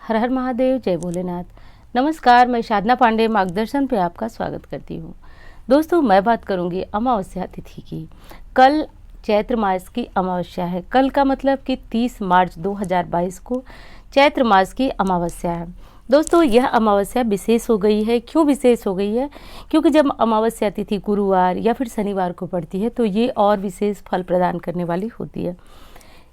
हर हर महादेव, जय भोलेनाथ। नमस्कार, मैं साधना पांडे मार्गदर्शन पे आपका स्वागत करती हूँ। दोस्तों, मैं बात करूँगी अमावस्या तिथि की। कल चैत्र मास की अमावस्या है। कल का मतलब कि 30 मार्च 2022 को चैत्र मास की अमावस्या है। दोस्तों, यह अमावस्या विशेष हो गई है। क्यों विशेष हो गई है? क्योंकि जब अमावस्या तिथि गुरुवार या फिर शनिवार को पड़ती है तो ये और विशेष फल प्रदान करने वाली होती है।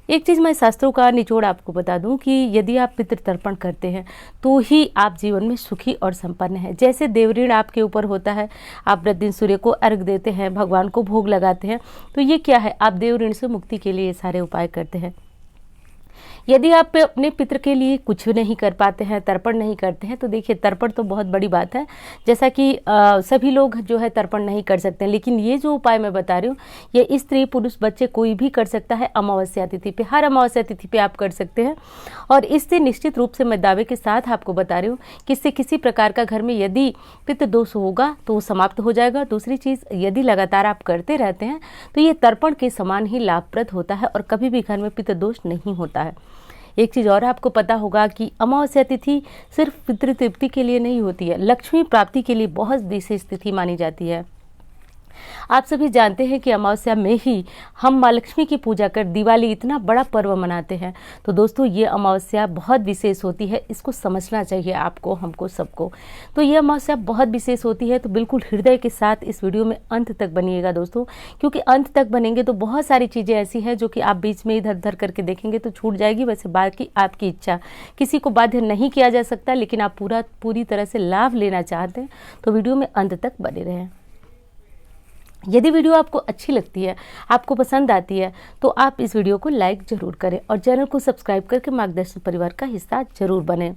एक चीज़ मैं शास्त्रों का निचोड़ आपको बता दूं कि यदि आप पितृ तर्पण करते हैं तो ही आप जीवन में सुखी और संपन्न हैं। जैसे देवऋण आपके ऊपर होता है, आप प्रतिदिन सूर्य को अर्घ देते हैं, भगवान को भोग लगाते हैं, तो ये क्या है, आप देवऋण से मुक्ति के लिए ये सारे उपाय करते हैं। यदि आप अपने पितृ के लिए कुछ नहीं कर पाते हैं, तर्पण नहीं करते हैं, तो देखिए तर्पण तो बहुत बड़ी बात है। जैसा कि सभी लोग जो है तर्पण नहीं कर सकते हैं, लेकिन ये जो उपाय मैं बता रही हूँ ये स्त्री पुरुष बच्चे कोई भी कर सकता है। अमावस्या तिथि पे, हर अमावस्या तिथि पे आप कर सकते हैं। और इससे निश्चित रूप से मैं दावे के साथ आपको बता रही हूँ कि इससे किसी प्रकार का घर में यदि पितृ दोष होगा तो वो समाप्त हो जाएगा। दूसरी चीज़, यदि लगातार आप करते रहते हैं तो ये तर्पण के समान ही लाभप्रद होता है और कभी भी घर में पितृ दोष नहीं होता है। एक चीज़ और आपको पता होगा कि अमावस्या तिथि सिर्फ पितृ तृप्ति के लिए नहीं होती है, लक्ष्मी प्राप्ति के लिए बहुत विशेष तिथि मानी जाती है। आप सभी जानते हैं कि अमावस्या में ही हम माँ लक्ष्मी की पूजा कर दिवाली इतना बड़ा पर्व मनाते हैं। तो दोस्तों, ये अमावस्या बहुत विशेष होती है, इसको समझना चाहिए आपको, हमको, सबको। तो ये अमावस्या बहुत विशेष होती है, तो बिल्कुल हृदय के साथ इस वीडियो में अंत तक बनिएगा दोस्तों, क्योंकि अंत तक बनेंगे तो बहुत सारी चीज़ें ऐसी हैं जो कि आप बीच में इधर उधर करके देखेंगे तो छूट जाएगी। वैसे बाकी आपकी इच्छा, किसी को बाध्य नहीं किया जा सकता, लेकिन आप पूरी तरह से लाभ लेना चाहते हैं तो वीडियो में अंत तक बने रहें। यदि वीडियो आपको अच्छी लगती है, आपको पसंद आती है, तो आप इस वीडियो को लाइक ज़रूर करें और चैनल को सब्सक्राइब करके मार्गदर्शन परिवार का हिस्सा जरूर बने।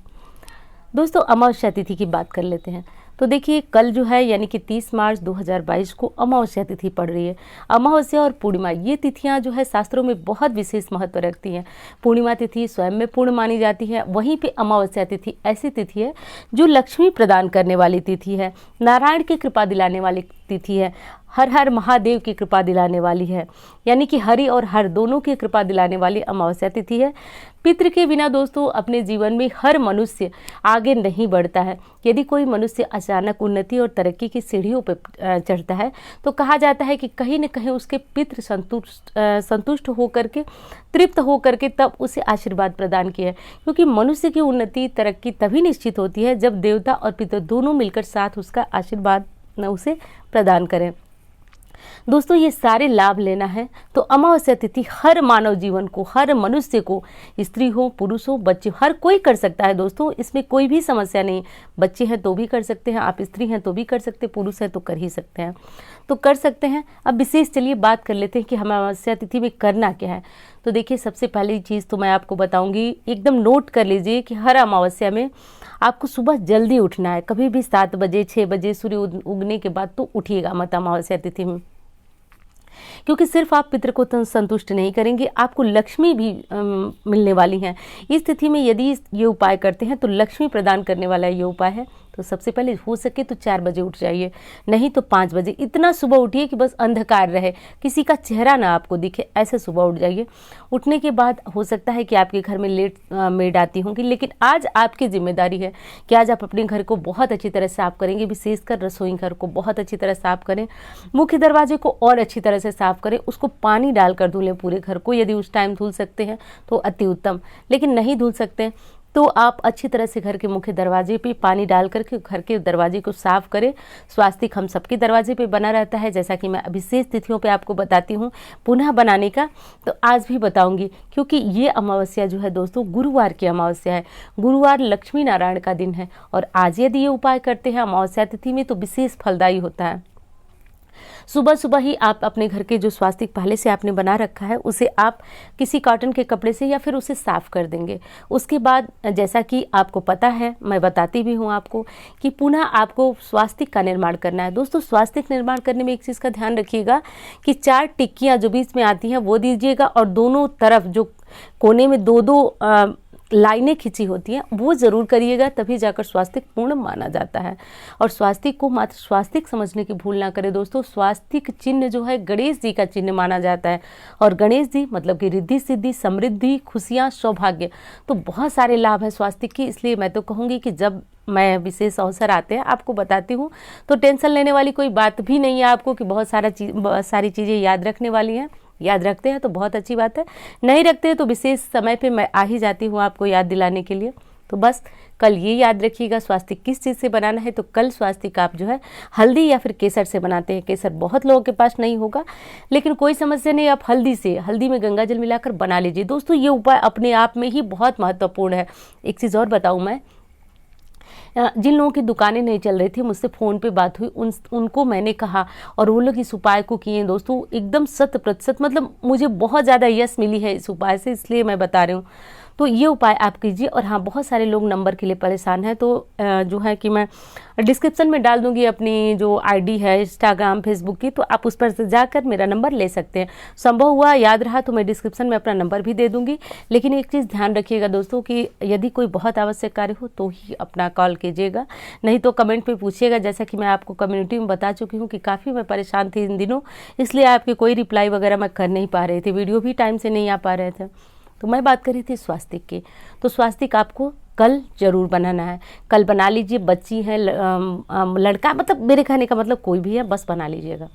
दोस्तों, अमावस्या तिथि की बात कर लेते हैं। तो देखिए, कल जो है यानी कि 30 मार्च 2022 को अमावस्या तिथि पड़ रही है। अमावस्या और पूर्णिमा, ये तिथियां जो है शास्त्रों में बहुत विशेष महत्व रखती हैं। पूर्णिमा तिथि स्वयं में पूर्ण मानी जाती है, वहीं पे अमावस्या तिथि ऐसी तिथि है जो लक्ष्मी प्रदान करने वाली तिथि है, नारायण की कृपा दिलाने वाली तिथि है, हर हर महादेव की कृपा दिलाने वाली है, यानी कि हरि और हर दोनों की कृपा दिलाने वाली अमावस्या तिथि है। पितृ के बिना दोस्तों अपने जीवन में हर मनुष्य आगे नहीं बढ़ता है। यदि कोई मनुष्य अचानक उन्नति और तरक्की की सीढ़ियों पर चढ़ता है तो कहा जाता है कि कहीं न कहीं उसके पितृ संतुष्ट होकर के, तृप्त होकर के तब उसे आशीर्वाद प्रदान किया है। क्योंकि मनुष्य की उन्नति तरक्की तभी निश्चित होती है जब देवता और पितृ दोनों मिलकर साथ उसका आशीर्वाद उसे प्रदान करें। दोस्तों, ये सारे लाभ लेना है तो अमावस्या तिथि हर मानव जीवन को, हर मनुष्य को, स्त्री हो, पुरुष हो, बच्चे, हर कोई कर सकता है दोस्तों। इसमें कोई भी समस्या नहीं। बच्चे हैं तो भी कर सकते हैं, आप स्त्री हैं तो भी कर सकते हैं, पुरुष हैं तो कर ही सकते हैं, तो कर सकते हैं। अब विशेष चलिए बात कर लेते हैं कि हमें अमावस्या तिथि में करना क्या है। तो देखिए, सबसे पहली चीज़ तो मैं आपको बताऊंगी, एकदम नोट कर लीजिए कि हर अमावस्या में आपको सुबह जल्दी उठना है। कभी भी 7 बजे 6 बजे सूर्य उगने के बाद तो उठिएगा मत अमावस्या तिथि में, क्योंकि सिर्फ आप पितृ को संतुष्ट नहीं करेंगे, आपको लक्ष्मी भी मिलने वाली हैं। इस तिथि में यदि ये उपाय करते हैं तो लक्ष्मी प्रदान करने वाला ये उपाय है। तो सबसे पहले हो सके तो 4 बजे उठ जाइए, नहीं तो 5 बजे। इतना सुबह उठिए कि बस अंधकार रहे, किसी का चेहरा ना आपको दिखे, ऐसे सुबह उठ जाइए। उठने के बाद हो सकता है कि आपके घर में लेट मेड आती होंगी, लेकिन आज आपकी जिम्मेदारी है कि आज आप अपने घर को बहुत अच्छी तरह साफ करेंगे, विशेषकर रसोई घर को बहुत अच्छी तरह साफ करें, मुख्य दरवाजे को और अच्छी तरह से साफ करें, उसको पानी डालकर धुलें पूरे घर को। यदि उस टाइम धुल सकते हैं तो अति उत्तम, लेकिन नहीं धुल सकते तो आप अच्छी तरह से घर के मुख्य दरवाजे पे पानी डाल करके घर के दरवाजे को साफ करें। स्वास्तिक हम सबके दरवाजे पे बना रहता है, जैसा कि मैं विशेष तिथियों पे आपको बताती हूँ पुनः बनाने का, तो आज भी बताऊंगी। क्योंकि ये अमावस्या जो है दोस्तों गुरुवार की अमावस्या है। गुरुवार लक्ष्मी नारायण का दिन है और आज यदि ये उपाय करते हैं अमावस्या तिथि में तो विशेष फलदायी होता है। सुबह सुबह ही आप अपने घर के जो स्वास्तिक पहले से आपने बना रखा है उसे आप किसी कॉटन के कपड़े से या फिर उसे साफ कर देंगे। उसके बाद जैसा कि आपको पता है, मैं बताती भी हूँ आपको कि पुनः आपको स्वास्तिक का निर्माण करना है। दोस्तों, स्वास्तिक निर्माण करने में एक चीज़ का ध्यान रखिएगा कि 4 टिक्कियाँ जो बीच में आती हैं वो दीजिएगा और दोनों तरफ जो कोने में 2-2 लाइनें खिंची होती हैं वो ज़रूर करिएगा, तभी जाकर स्वास्तिक पूर्ण माना जाता है। और स्वास्तिक को मात्र स्वास्तिक समझने की भूल ना करें दोस्तों। स्वास्तिक चिन्ह जो है गणेश जी का चिन्ह माना जाता है, और गणेश जी मतलब कि रिद्धि सिद्धि, समृद्धि, खुशियाँ, सौभाग्य, तो बहुत सारे लाभ है स्वास्तिक की। इसलिए मैं तो कहूँगी कि जब मैं विशेष अवसर आते हैं आपको बताती हूँ, तो टेंशन लेने वाली कोई बात भी नहीं है आपको कि बहुत सारी चीज़ें याद रखने वाली हैं। याद रखते हैं तो बहुत अच्छी बात है, नहीं रखते हैं तो विशेष समय पे मैं आ ही जाती हूँ आपको याद दिलाने के लिए। तो बस कल ये याद रखिएगा स्वास्तिक किस चीज़ से बनाना है। तो कल स्वास्तिक आप जो है हल्दी या फिर केसर से बनाते हैं। केसर बहुत लोगों के पास नहीं होगा, लेकिन कोई समस्या नहीं, आप हल्दी में गंगा जल मिलाकर बना लीजिए दोस्तों। ये उपाय अपने आप में ही बहुत महत्वपूर्ण है। एक चीज़ और बताऊँ मैं, जिन लोगों की दुकानें नहीं चल रही थी, मुझसे फ़ोन पे बात हुई, उनको मैंने कहा और वो लोग इस उपाय को किए दोस्तों, एकदम 100%, मतलब मुझे बहुत ज़्यादा यश मिली है इस उपाय से, इसलिए मैं बता रही हूँ। तो ये उपाय आप कीजिए। और हाँ, बहुत सारे लोग नंबर के लिए परेशान हैं, तो जो है कि मैं डिस्क्रिप्शन में डाल दूंगी अपनी जो आईडी है इंस्टाग्राम फेसबुक की, तो आप उस पर से जाकर मेरा नंबर ले सकते हैं। संभव हुआ याद रहा तो मैं डिस्क्रिप्शन में अपना नंबर भी दे दूंगी। लेकिन एक चीज़ ध्यान रखिएगा दोस्तों कि यदि कोई बहुत आवश्यक कार्य हो तो ही अपना कॉल कीजिएगा, नहीं तो कमेंट में पूछिएगा। जैसा कि मैं आपको कम्युनिटी में बता चुकी हूँ कि काफ़ी मैं परेशान थी इन दिनों, इसलिए आपके कोई रिप्लाई वगैरह मैं कर नहीं पा रही थी, वीडियो भी टाइम से नहीं आ पा रहे थे। तो मैं बात कर रही थी स्वास्तिक की। तो स्वास्तिक आपको कल जरूर बनाना है, कल बना लीजिए। बच्ची है, लड़का, मतलब मेरे कहने का मतलब कोई भी है, बस बना लीजिएगा।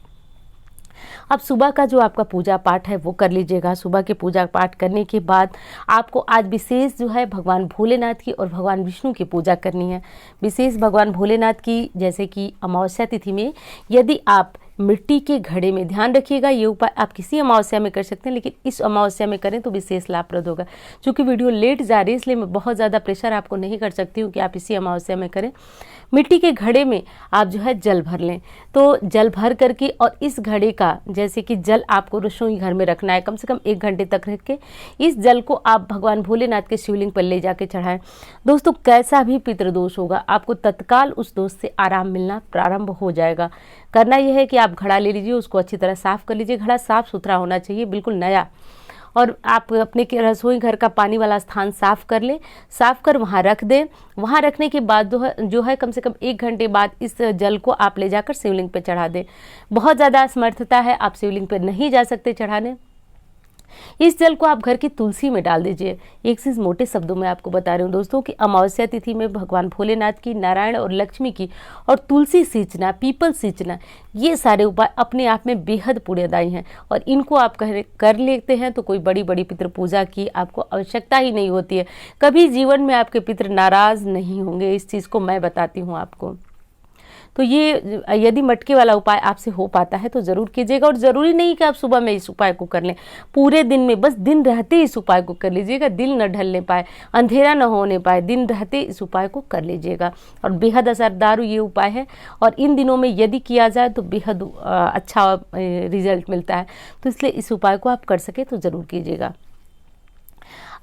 अब सुबह का जो आपका पूजा पाठ है वो कर लीजिएगा। सुबह के पूजा पाठ करने के बाद आपको आज विशेष जो है भगवान भोलेनाथ की और भगवान विष्णु की पूजा करनी है। विशेष भगवान भोलेनाथ की, जैसे कि अमावस्या तिथि में यदि आप मिट्टी के घड़े में, ध्यान रखिएगा ये उपाय आप किसी अमावस्या में कर सकते हैं, लेकिन इस अमावस्या में करें तो विशेष लाभप्रद होगा। चूँकि वीडियो लेट जा रही है इसलिए मैं बहुत ज़्यादा प्रेशर आपको नहीं कर सकती हूँ कि आप इसी अमावस्या में करें। मिट्टी के घड़े में आप जो है जल भर लें। तो जल भर करके, और इस घड़े का जैसे कि जल आपको रसोई घर में रखना है, कम से कम 1 घंटे तक रख के इस जल को आप भगवान भोलेनाथ के शिवलिंग पर ले जाके चढ़ाएं। दोस्तों कैसा भी पितृदोष होगा आपको तत्काल उस दोष से आराम मिलना प्रारंभ हो जाएगा। करना यह है कि आप घड़ा ले लीजिए, उसको अच्छी तरह साफ़ कर लीजिए। घड़ा साफ़ सुथरा होना चाहिए, बिल्कुल नया। और आप अपने रसोई घर का पानी वाला स्थान साफ़ कर लें, साफ़ कर वहाँ रख दें। वहाँ रखने के बाद जो है कम से कम 1 घंटे बाद इस जल को आप ले जाकर शिवलिंग पे चढ़ा दें। बहुत ज़्यादा असमर्थता है, आप शिवलिंग पे नहीं जा सकते चढ़ाने, इस जल को आप घर की तुलसी में डाल दीजिए। एक चीज़ मोटे शब्दों में आपको बता रही हूँ दोस्तों कि अमावस्या तिथि में भगवान भोलेनाथ की, नारायण और लक्ष्मी की और तुलसी सींचना, पीपल सींचना, ये सारे उपाय अपने आप में बेहद पुण्यदायी हैं। और इनको आप कर लेते हैं तो कोई बड़ी बड़ी पितृ पूजा की आपको आवश्यकता ही नहीं होती है। कभी जीवन में आपके पितृ नाराज़ नहीं होंगे, इस चीज़ को मैं बताती हूँ आपको। तो ये यदि मटके वाला उपाय आपसे हो पाता है तो ज़रूर कीजिएगा। और ज़रूरी नहीं कि आप सुबह में इस उपाय को कर लें, पूरे दिन में बस दिन रहते इस उपाय को कर लीजिएगा। दिल न ढलने पाए, अंधेरा न होने पाए, दिन रहते इस उपाय को कर लीजिएगा। और बेहद असरदार ये उपाय है, और इन दिनों में यदि किया जाए तो बेहद अच्छा रिजल्ट मिलता है। तो इसलिए इस उपाय को आप कर सके तो ज़रूर कीजिएगा।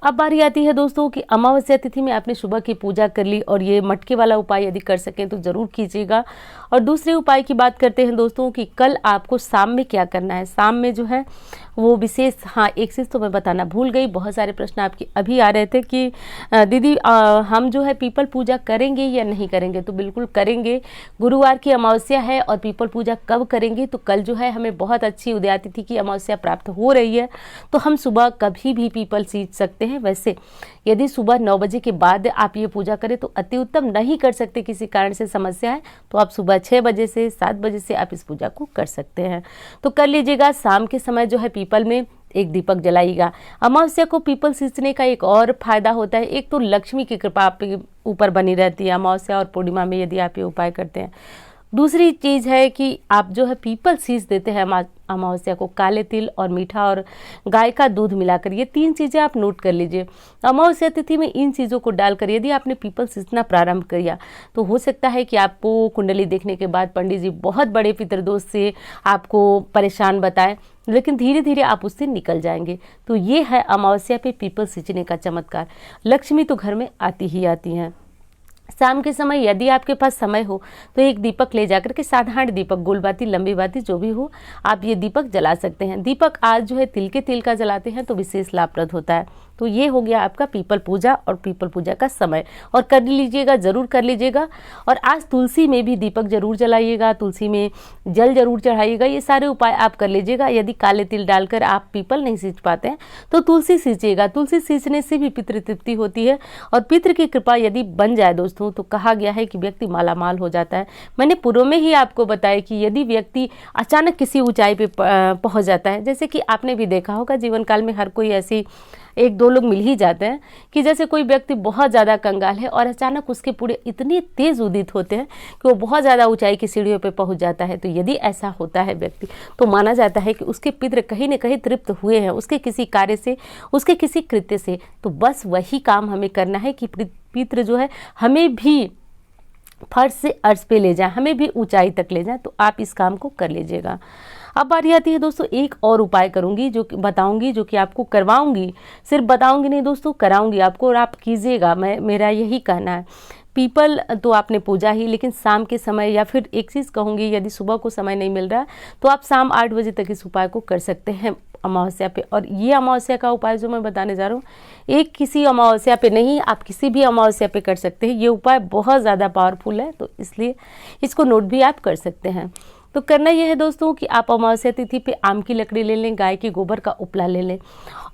अब बारी आती है दोस्तों कि अमावस्या तिथि में आपने सुबह की पूजा कर ली, और ये मटके वाला उपाय यदि कर सकें तो ज़रूर कीजिएगा। और दूसरे उपाय की बात करते हैं दोस्तों कि कल आपको शाम में क्या करना है। शाम में जो है वो विशेष, हाँ एक चीज़ तो मैं बताना भूल गई, बहुत सारे प्रश्न आपके अभी आ रहे थे कि दीदी हम जो है पीपल पूजा करेंगे या नहीं करेंगे। तो बिल्कुल करेंगे, गुरुवार की अमावस्या है। और पीपल पूजा कब करेंगे, तो कल जो है हमें बहुत अच्छी उदया तिथि की अमावस्या प्राप्त हो रही है, तो हम सुबह कभी भी पीपल सींच सकते हैं। वैसे यदि सुबह 9 बजे के बाद आप ये पूजा करें तो अति उत्तम, नहीं कर सकते किसी कारण से समस्या है तो आप सुबह 6 बजे से 7 बजे से आप इस पूजा को कर सकते हैं। तो कर लीजिएगा। शाम के समय जो है पीपल में एक दीपक जलाइएगा। अमावस्या को पीपल सींचने का एक और फायदा होता है, एक तो लक्ष्मी की कृपा आपके ऊपर बनी रहती है अमावस्या और पूर्णिमा में यदि आप ये उपाय करते हैं। दूसरी चीज़ है कि आप जो है पीपल सींच देते हैं अमावस्या को, काले तिल और मीठा और गाय का दूध मिलाकर, ये 3 चीज़ें आप नोट कर लीजिए। अमावस्या तिथि में इन चीज़ों को डालकर यदि आपने पीपल सींचना प्रारंभ किया तो हो सकता है कि आपको कुंडली देखने के बाद पंडित जी बहुत बड़े पितृदोष से आपको परेशान बताएं, लेकिन धीरे धीरे आप उससे निकल जाएंगे। तो ये है अमावस्या पे पीपल सींचने का चमत्कार। लक्ष्मी तो घर में आती ही आती हैं। शाम के समय यदि आपके पास समय हो तो एक दीपक ले जाकर के, साधारण दीपक, गोलबाती, लंबी बाती जो भी हो, आप ये दीपक जला सकते हैं। दीपक आज जो है तिल के तेल का जलाते हैं तो विशेष लाभप्रद होता है। तो ये हो गया आपका पीपल पूजा और पीपल पूजा का समय, और कर लीजिएगा, ज़रूर कर लीजिएगा। और आज तुलसी में भी दीपक जरूर जलाइएगा, तुलसी में जल जरूर चढ़ाइएगा। ये सारे उपाय आप कर लीजिएगा। यदि काले तिल डालकर आप पीपल नहीं सींच पाते हैं तो तुलसी सींचिएगा। तुलसी सींचने से भी पितृ तृप्ति होती है, और पितृ की कृपा यदि बन जाए दोस्तों तो कहा गया है कि व्यक्ति मालामाल हो जाता है। मैंने पूर्व में ही आपको बताया कि यदि व्यक्ति अचानक किसी ऊंचाई पे पहुंच जाता है, जैसे कि आपने भी देखा होगा जीवन काल में हर कोई ऐसी एक दो लोग मिल ही जाते हैं कि जैसे कोई व्यक्ति बहुत ज़्यादा कंगाल है और अचानक उसके पूरे इतने तेज उदित होते हैं कि वो बहुत ज़्यादा ऊंचाई की सीढ़ियों पे पहुंच जाता है। तो यदि ऐसा होता है व्यक्ति, तो माना जाता है कि उसके पितृ कहीं न कहीं तृप्त हुए हैं उसके किसी कार्य से, उसके किसी कृत्य से। तो बस वही काम हमें करना है कि पितृ जो है हमें भी फर्श से अर्श पे ले जाए, हमें भी ऊंचाई तक ले जाए। तो आप इस काम को कर लीजिएगा। अब बारी आती है दोस्तों, एक और उपाय करूंगी जो कि बताऊंगी, जो कि आपको करवाऊंगी, सिर्फ बताऊंगी नहीं दोस्तों, कराऊंगी आपको, और आप कीजिएगा। मेरा यही कहना है। पीपल तो आपने पूजा ही, लेकिन शाम के समय, या फिर एक चीज़ कहूँगी, यदि सुबह को समय नहीं मिल रहा तो आप शाम 8 बजे तक इस उपाय को कर सकते हैं अमावस्या पे। और ये अमावस्या का उपाय जो मैं बताने जा रहा हूँ, एक किसी अमावस्या पे नहीं, आप किसी भी अमावस्या पे कर सकते हैं। ये उपाय बहुत ज़्यादा पावरफुल है, तो इसलिए इसको नोट भी आप कर सकते हैं। तो करना यह है दोस्तों कि आप अमावस्या तिथि पे आम की लकड़ी ले लें, गाय के गोबर का उपला ले लें,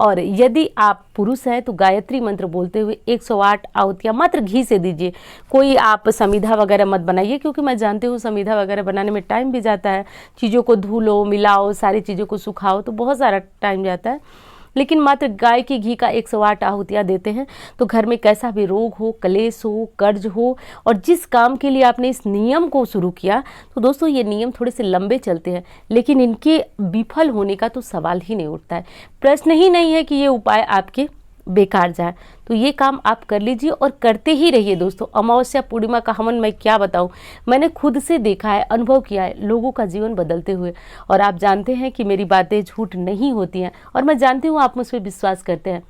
और यदि आप पुरुष हैं तो गायत्री मंत्र बोलते हुए 108 आहुतियाँ मात्र घी से दीजिए। कोई आप समीधा वगैरह मत बनाइए, क्योंकि मैं जानती हूँ समीधा वगैरह बनाने में टाइम भी जाता है, चीज़ों को धुलो, मिलाओ, सारी चीज़ों को सुखाओ, तो बहुत सारा टाइम जाता है। लेकिन मात्र गाय के घी का 108 आहुतियाँ देते हैं तो घर में कैसा भी रोग हो, कलेश हो, कर्ज हो, और जिस काम के लिए आपने इस नियम को शुरू किया, तो दोस्तों ये नियम थोड़े से लंबे चलते हैं, लेकिन इनके विफल होने का तो सवाल ही नहीं उठता है। प्रश्न ही नहीं है कि ये उपाय आपके बेकार जाए। तो ये काम आप कर लीजिए और करते ही रहिए दोस्तों। अमावस्या पूर्णिमा का हवन मैं क्या बताऊं, मैंने खुद से देखा है, अनुभव किया है लोगों का जीवन बदलते हुए, और आप जानते हैं कि मेरी बातें झूठ नहीं होती हैं, और मैं जानती हूँ आप मुझ पर विश्वास करते हैं।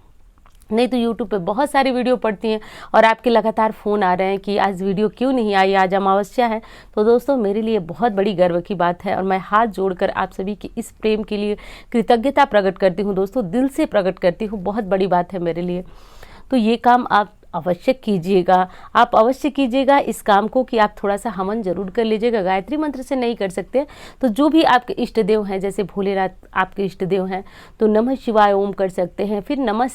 नहीं तो यूट्यूब पे बहुत सारी वीडियो पड़ती हैं और आपके लगातार फ़ोन आ रहे हैं कि आज वीडियो क्यों नहीं आई, आज अमावस्या है। तो दोस्तों मेरे लिए बहुत बड़ी गर्व की बात है, और मैं हाथ जोड़कर आप सभी की इस प्रेम के लिए कृतज्ञता प्रकट करती हूँ दोस्तों, दिल से प्रकट करती हूँ। बहुत बड़ी बात है मेरे लिए। तो ये काम आप अवश्य कीजिएगा, आप अवश्य कीजिएगा इस काम को, कि आप थोड़ा सा हवन जरूर कर लीजिएगा। गायत्री मंत्र से नहीं कर सकते तो जो भी आपके इष्ट देव हैं, जैसे भोलेनाथ आपके इष्ट देव हैं तो नमः शिवाय ओम कर सकते हैं, फिर नमः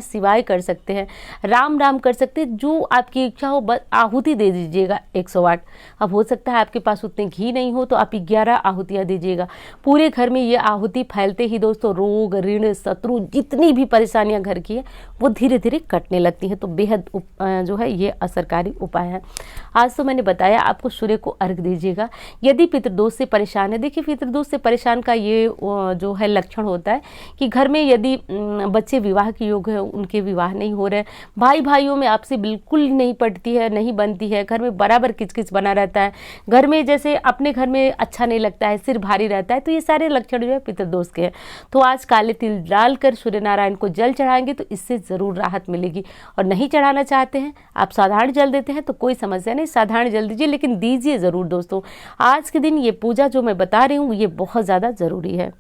शिवाय कर सकते हैं, राम राम कर सकते हैं, जो आपकी इच्छा हो। बस आहुति दे दीजिएगा 108। अब हो सकता है आपके पास उतने घी नहीं हो तो आप 11 आहुतियाँ दीजिएगा। पूरे घर में ये आहुति फैलते ही दोस्तों रोग, ऋण, शत्रु, जितनी भी परेशानियां घर की है वो धीरे धीरे कटने लगती हैं। तो बेहद जो है ये असरकारी उपाय है। आज तो मैंने बताया आपको सूर्य को अर्घ दीजिएगा। यदि पितृदोष से परेशान है, देखिए पितृदोष से परेशान का ये जो है लक्षण होता है कि घर में यदि बच्चे विवाह के योग है, उनके विवाह नहीं हो रहे, भाई भाइयों में आपसे बिल्कुल नहीं पटती है, नहीं बनती है, घर में बराबर किचकिच बना रहता है, घर में जैसे अपने घर में अच्छा नहीं लगता है, सिर भारी रहता है, तो ये सारे लक्षण जो है पितृदोष के हैं। तो आज काले तिल डालकर सूर्य नारायण को जल चढ़ाएंगे तो इससे ज़रूर राहत मिलेगी। और नहीं चढ़ाना चाहते हैं, आप साधारण जल देते हैं तो कोई समस्या नहीं, साधारण जल दीजिए, लेकिन दीजिए ज़रूर दोस्तों। आज के दिन ये पूजा जो मैं बता रही हूँ ये बहुत ज़्यादा ज़रूरी है।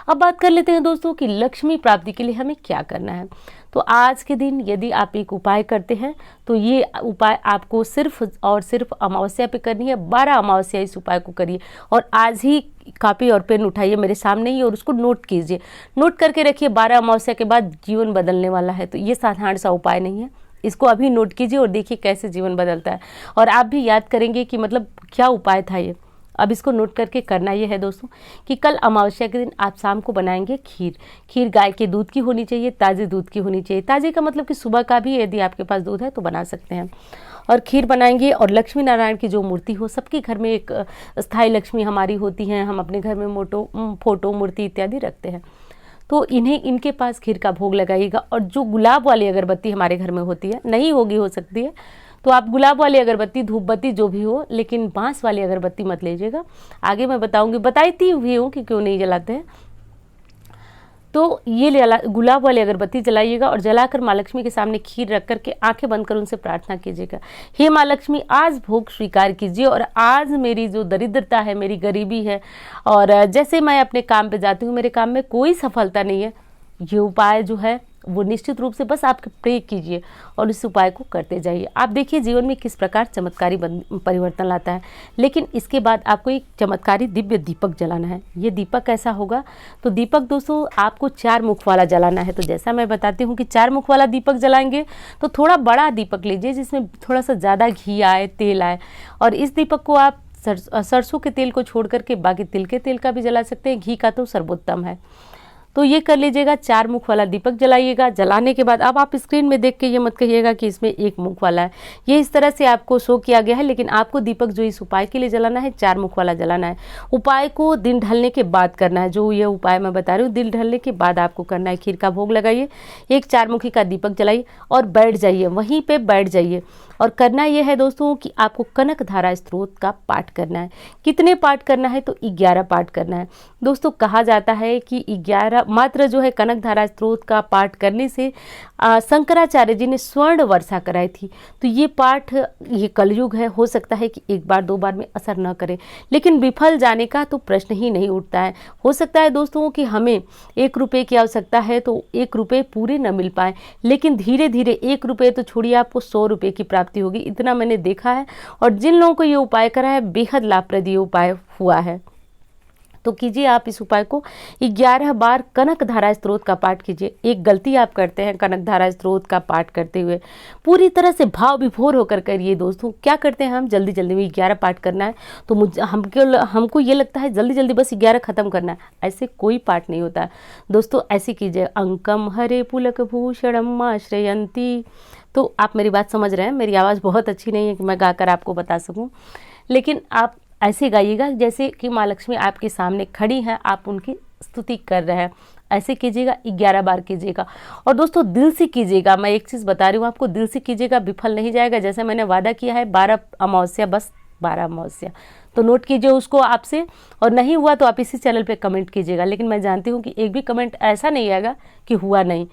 अब बात कर लेते हैं दोस्तों कि लक्ष्मी प्राप्ति के लिए हमें क्या करना है। तो आज के दिन यदि आप एक उपाय करते हैं तो ये उपाय आपको सिर्फ और सिर्फ अमावस्या पे करनी है। 12 अमावस्या इस उपाय को करिए, और आज ही कॉपी और पेन उठाइए मेरे सामने ही और उसको नोट कीजिए, नोट करके रखिए। 12 अमावस्या के बाद जीवन बदलने वाला है। तो ये साधारण सा उपाय नहीं है, इसको अभी नोट कीजिए और देखिए कैसे जीवन बदलता है, और आप भी याद करेंगे कि मतलब क्या उपाय था ये। अब इसको नोट करके करना ये है दोस्तों कि कल अमावस्या के दिन आप शाम को बनाएंगे खीर। खीर गाय के दूध की होनी चाहिए, ताज़े दूध की होनी चाहिए। ताज़े का मतलब कि सुबह का भी यदि आपके पास दूध है तो बना सकते हैं। और खीर बनाएंगे, और लक्ष्मी नारायण की जो मूर्ति हो, सबके घर में एक स्थायी लक्ष्मी हमारी होती हैं, हम अपने घर में फोटो मूर्ति इत्यादि रखते हैं, तो इनके पास खीर का भोग लगाइएगा। और जो गुलाब वाली अगरबत्ती हमारे घर में होती है, नहीं होगी हो सकती है तो आप गुलाब वाली अगरबत्ती, धूप बत्ती जो भी हो, लेकिन बांस वाली अगरबत्ती मत लीजिएगा। आगे मैं बताऊंगी, बताती भी हूँ कि क्यों नहीं जलाते हैं। तो ये गुलाब वाली अगरबत्ती जलाइएगा, और जलाकर माँ लक्ष्मी के सामने खीर रख करके आंखें बंद कर उनसे प्रार्थना कीजिएगा, हे माँ लक्ष्मी आज भोग स्वीकार कीजिए, और आज मेरी जो दरिद्रता है, मेरी गरीबी है, और जैसे मैं अपने काम पे जाती हूँ मेरे काम में कोई सफलता नहीं है, ये उपाय जो है वो निश्चित रूप से बस आप प्रे कीजिए और इस उपाय को करते जाइए। आप देखिए जीवन में किस प्रकार चमत्कारी परिवर्तन लाता है। लेकिन इसके बाद आपको एक चमत्कारी दिव्य दीपक जलाना है। ये दीपक कैसा होगा? तो दीपक दोस्तों आपको 4 मुख वाला जलाना है। तो जैसा मैं बताती हूँ कि 4 मुख वाला दीपक जलाएंगे तो थोड़ा बड़ा दीपक लीजिए जिसमें थोड़ा सा ज़्यादा घी आए, तेल आए। और इस दीपक को आप सरसों के तेल को छोड़ करके बाकी तिल के तेल का भी जला सकते हैं, घी का तो सर्वोत्तम है। तो ये कर लीजिएगा, 4 मुख वाला दीपक जलाइएगा। जलाने के बाद अब आप स्क्रीन में देख के ये मत कहिएगा कि इसमें 1 मुख वाला है। ये इस तरह से आपको शो किया गया है, लेकिन आपको दीपक जो इस उपाय के लिए जलाना है 4 मुख वाला जलाना है। उपाय को दिन ढलने के बाद करना है। जो ये उपाय मैं बता रही हूँ दिन ढलने के बाद आपको करना है। खीर का भोग लगाइए, एक 4 मुखी का दीपक जलाइए और बैठ जाइए, वहीं पर बैठ जाइए। और करना यह है दोस्तों कि आपको कनक धारा स्त्रोत का पाठ करना है। कितने पाठ करना है? तो 11 पाठ करना है। दोस्तों कहा जाता है कि 11 मात्र जो है कनक धारा स्त्रोत का पाठ करने से शंकराचार्य जी ने स्वर्ण वर्षा कराई थी। तो ये पाठ, ये कलयुग है, हो सकता है कि 1 बार 2 बार में असर न करे, लेकिन विफल जाने का तो प्रश्न ही नहीं उठता है। हो सकता है दोस्तों कि हमें 1 रुपये की आवश्यकता है तो 1 रुपये पूरे न मिल पाए, लेकिन धीरे धीरे 1 रुपये तो छोड़िए आपको 100 रुपये की प्राप्ति होगी। इतना मैंने देखा है और जिन लोगों को ये उपाय करा है बेहद लाभप्रद ये उपाय हुआ है। तो कीजिए आप इस उपाय को 11 बार कनक धारा स्त्रोत का पाठ कीजिए। एक गलती आप करते हैं कनक धारा स्त्रोत का पाठ करते हुए, पूरी तरह से भाव विभोर होकर करिए। दोस्तों क्या करते हैं हम जल्दी जल्दी में 11 पाठ करना है तो हमको ये लगता है जल्दी जल्दी बस 11 खत्म करना है। ऐसे कोई पाठ नहीं होता दोस्तों। ऐसे कीजिए, अंकम हरे पुलक भूषणम आश्रयंती। तो आप मेरी बात समझ रहे हैं, मेरी आवाज़ बहुत अच्छी नहीं है कि मैं गाकर आपको बता सकूं, लेकिन आप ऐसे गाइएगा जैसे कि माँ लक्ष्मी आपके सामने खड़ी हैं, आप उनकी स्तुति कर रहे हैं। ऐसे कीजिएगा, 11 बार कीजिएगा। और दोस्तों दिल से कीजिएगा। मैं एक चीज़ बता रही हूँ आपको, दिल से कीजिएगा, विफल नहीं जाएगा। जैसे मैंने वादा किया है 12 अमावस्या, बस 12 अमावस्या, तो नोट कीजिए उसको आपसे। और नहीं हुआ तो आप इसी चैनल पे कमेंट कीजिएगा, लेकिन मैं जानती हूँ कि एक भी कमेंट ऐसा नहीं आएगा कि हुआ नहीं।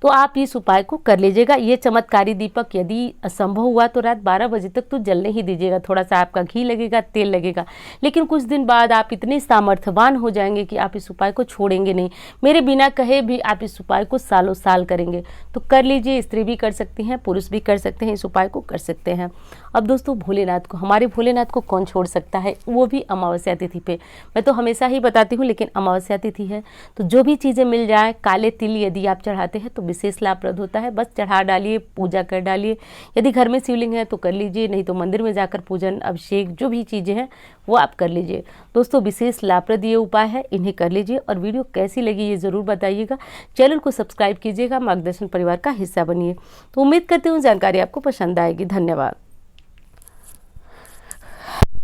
तो आप इस उपाय को कर लीजिएगा। ये चमत्कारी दीपक यदि असंभव हुआ तो रात 12 बजे तक तो जलने ही दीजिएगा। थोड़ा सा आपका घी लगेगा, तेल लगेगा, लेकिन कुछ दिन बाद आप इतने सामर्थ्यवान हो जाएंगे कि आप इस उपाय को छोड़ेंगे नहीं। मेरे बिना कहे भी आप इस उपाय को सालों साल करेंगे। तो कर लीजिए, स्त्री भी कर सकती हैं, पुरुष भी कर सकते हैं, इस उपाय को कर सकते हैं। अब दोस्तों भोलेनाथ को, हमारे भोलेनाथ को कौन छोड़ सकता है, वो भी अमावस्या तिथि पे। मैं तो हमेशा ही बताती हूँ, लेकिन अमावस्या तिथि है तो जो भी चीज़ें मिल जाए, काले तिल यदि आप चढ़ाते हैं तो विशेष लाभप्रद होता है। बस चढ़ा डालिए, पूजा कर डालिए। यदि घर में शिवलिंग है तो कर लीजिए, नहीं तो मंदिर में जाकर पूजन, अभिषेक, जो भी चीज़ें हैं वो आप कर लीजिए। दोस्तों विशेष लाभप्रद ये उपाय है, इन्हें कर लीजिए। और वीडियो कैसी लगी ये ज़रूर बताइएगा। चैनल को सब्सक्राइब कीजिएगा, मार्गदर्शन परिवार का हिस्सा बनिए। तो उम्मीद करती हूँ जानकारी आपको पसंद आएगी। धन्यवाद।